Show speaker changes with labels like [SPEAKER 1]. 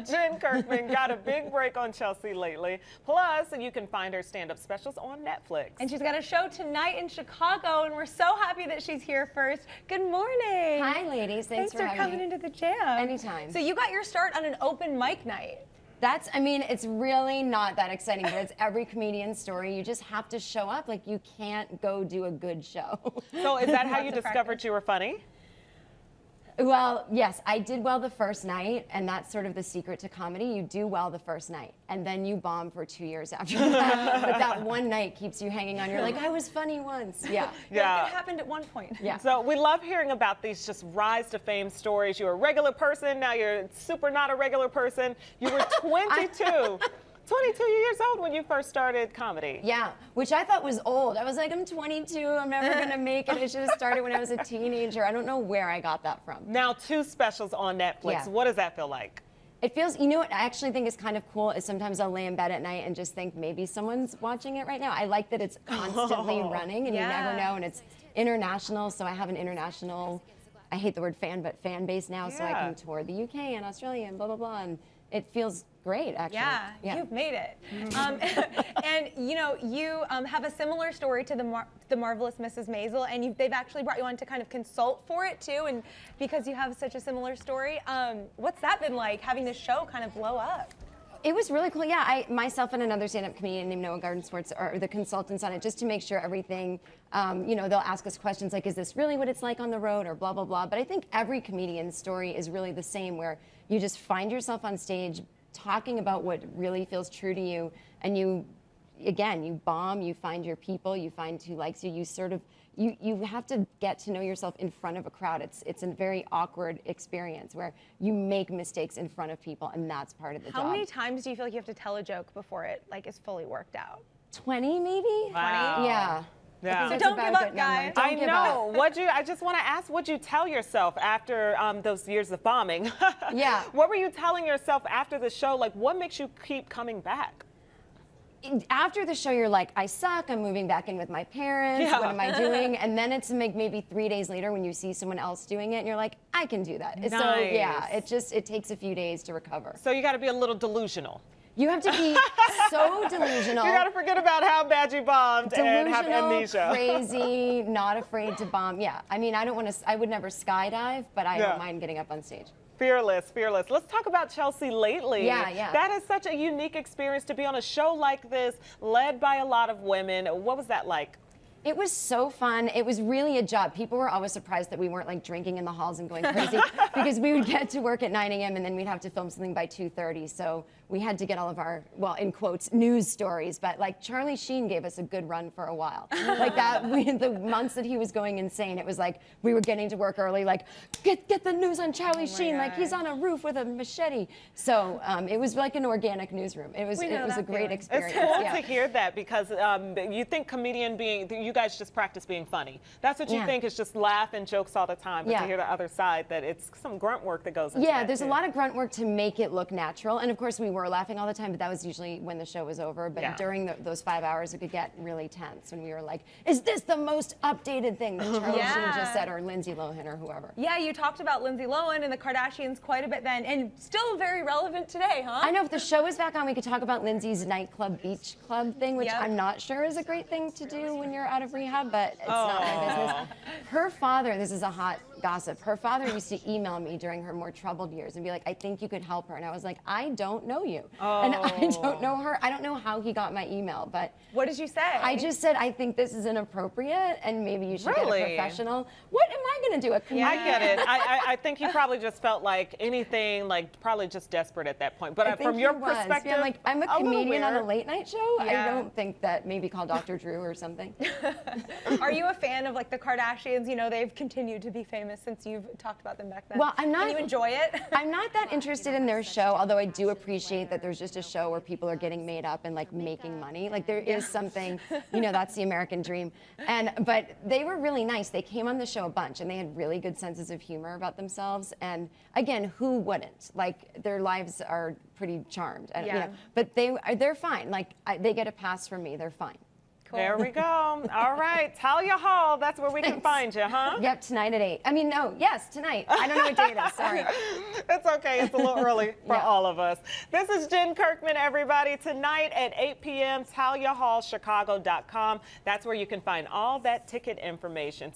[SPEAKER 1] Jen Kirkman got a big break on Chelsea lately. Plus, you can find her stand-up specials on Netflix.
[SPEAKER 2] And she's got a show tonight in Chicago, and we're so happy that she's here first. Good morning.
[SPEAKER 3] Hi, ladies. Thanks for
[SPEAKER 2] coming into the jam.
[SPEAKER 3] Anytime.
[SPEAKER 2] So you got your start on an open mic night.
[SPEAKER 3] I mean, it's really not that exciting, but it's every comedian's story. You just have to show up. Like, you can't go do a good show.
[SPEAKER 1] So is that how you discovered you were funny?
[SPEAKER 3] Well, yes, I did well the first night, and that's sort of the secret to comedy. You do well the first night, and then you bomb for 2 years after that. But that one night keeps you hanging on. You're like, I was funny once. Yeah.
[SPEAKER 1] Yeah.
[SPEAKER 2] Like it happened at one point.
[SPEAKER 3] Yeah.
[SPEAKER 1] So we love hearing about these just rise to fame stories. You're a regular person, now you're super not a regular person. You were 22. 22 years old when you first started comedy.
[SPEAKER 3] Yeah, which I thought was old. I was like, I'm 22, I'm never gonna make it. I should have started when I was a teenager. I don't know where I got that from.
[SPEAKER 1] Now 2 specials on Netflix.
[SPEAKER 3] Yeah.
[SPEAKER 1] What does that feel like?
[SPEAKER 3] It feels, you know what I actually think is kind of cool is sometimes I'll lay in bed at night and just think maybe someone's watching it right now. I like that it's constantly running and you never know, and it's international, so I have an international, I hate the word fan, but fan base now, so I can tour the UK and Australia and blah, blah, blah, and it feels great, actually.
[SPEAKER 2] Yeah, you've made it. And you know, you have a similar story to the Marvelous Mrs. Maisel, and they've actually brought you on to kind of consult for it too, and because you have such a similar story. What's that been like, having this show kind of blow up?
[SPEAKER 3] It was really cool. Yeah, myself and another stand-up comedian named Noah Garden Sports are the consultants on it, just to make sure everything, you know, they'll ask us questions like, is this really what it's like on the road, or blah, blah, blah. But I think every comedian's story is really the same, where you just find yourself on stage talking about what really feels true to you, and you bomb, you find your people, you find who likes you, you sort of, you have to get to know yourself in front of a crowd. It's a very awkward experience where you make mistakes in front of people, and that's part of the job.
[SPEAKER 2] How many times do you feel like you have to tell a joke before it like is fully worked out?
[SPEAKER 3] 20 maybe?
[SPEAKER 1] Wow.
[SPEAKER 3] 20? Yeah.
[SPEAKER 1] Yeah.
[SPEAKER 2] So don't give up, guys.
[SPEAKER 1] I know. I just want to ask, what'd you tell yourself after those years of bombing?
[SPEAKER 3] Yeah.
[SPEAKER 1] What were you telling yourself after the show? Like, what makes you keep coming back?
[SPEAKER 3] After the show, you're like, I suck, I'm moving back in with my parents, what am I doing? And then it's maybe 3 days later when you see someone else doing it, and you're like, I can do that.
[SPEAKER 1] Nice.
[SPEAKER 3] So yeah, it takes a few days to recover.
[SPEAKER 1] So you got to be a little delusional.
[SPEAKER 3] You have to be so delusional.
[SPEAKER 1] You got to forget about how bad you bombed and have amnesia.
[SPEAKER 3] Crazy, not afraid to bomb. Yeah, I mean, I would never skydive, but I don't mind getting up on stage.
[SPEAKER 1] Fearless, fearless. Let's talk about Chelsea lately.
[SPEAKER 3] Yeah.
[SPEAKER 1] That is such a unique experience to be on a show like this, led by a lot of women. What was that like?
[SPEAKER 3] It was so fun. It was really a job. People were always surprised that we weren't like drinking in the halls and going crazy because we would get to work at 9 a.m. and then we'd have to film something by 2:30. So we had to get all of our, well, in quotes, news stories. But like Charlie Sheen gave us a good run for a while. Like that, the months that he was going insane, it was like we were getting to work early, like get the news on Charlie Sheen, like he's on a roof with a machete. So it was like an organic newsroom. It was a great experience.
[SPEAKER 1] It's cool to hear that because you think comedian you guys just practice being funny. That's what you think is just laugh and jokes all the time. But to hear the other side, that it's some grunt work that goes into that
[SPEAKER 3] there's
[SPEAKER 1] too.
[SPEAKER 3] a lot of grunt work to make it look natural. And of course we were laughing all the time, but that was usually when the show was over. But during those 5 hours, it could get really tense when we were like, is this the most updated thing that Charlie Sheen just said, or Lindsay Lohan, or whoever?
[SPEAKER 2] Yeah, you talked about Lindsay Lohan and the Kardashians quite a bit then, and still very relevant today, huh?
[SPEAKER 3] I know, if the show is back on, we could talk about Lindsay's nightclub, beach club thing, which I'm not sure is a great thing to do when you're out of rehab, but it's not my business. Her father, this is a hot gossip, her father used to email me during her more troubled years and be like, I think you could help her. And I was like, I don't know you. And I don't know her. I don't know how he got my email, but.
[SPEAKER 2] What did you say?
[SPEAKER 3] I just said, I think this is inappropriate and maybe you should get a professional. What am I going to do? A comedian?
[SPEAKER 1] I get it. I think he probably just felt like anything, like probably just desperate at that point. But from your perspective,
[SPEAKER 3] yeah, like, I'm a comedian on a late night show. I don't think that, maybe call Dr. Drew or something.
[SPEAKER 2] Are you a fan of like the Kardashians? You know, they've continued to be famous since you've talked about them back then.
[SPEAKER 3] Well, I'm not.
[SPEAKER 2] Can you enjoy it?
[SPEAKER 3] I'm not that interested in their show, although I do appreciate that there's just a show where people are getting made up and like making money. Like there is something, you know, that's the American dream. But they were really nice. They came on the show a bunch and they had really good senses of humor about themselves. And again, who wouldn't? Like their lives are pretty charmed. You know, but they're fine. Like they get a pass from me. They're fine.
[SPEAKER 2] Cool.
[SPEAKER 1] There we go. All right. Talia Hall, that's where we can find you, huh?
[SPEAKER 3] Yep, tonight at 8. I mean, no, yes, tonight. I don't know what day it is. Sorry.
[SPEAKER 1] It's okay. It's a little early for
[SPEAKER 3] Yeah.
[SPEAKER 1] all of us. This is Jen Kirkman, everybody. Tonight at 8 p.m., TaliaHallChicago.com. That's where you can find all that ticket information.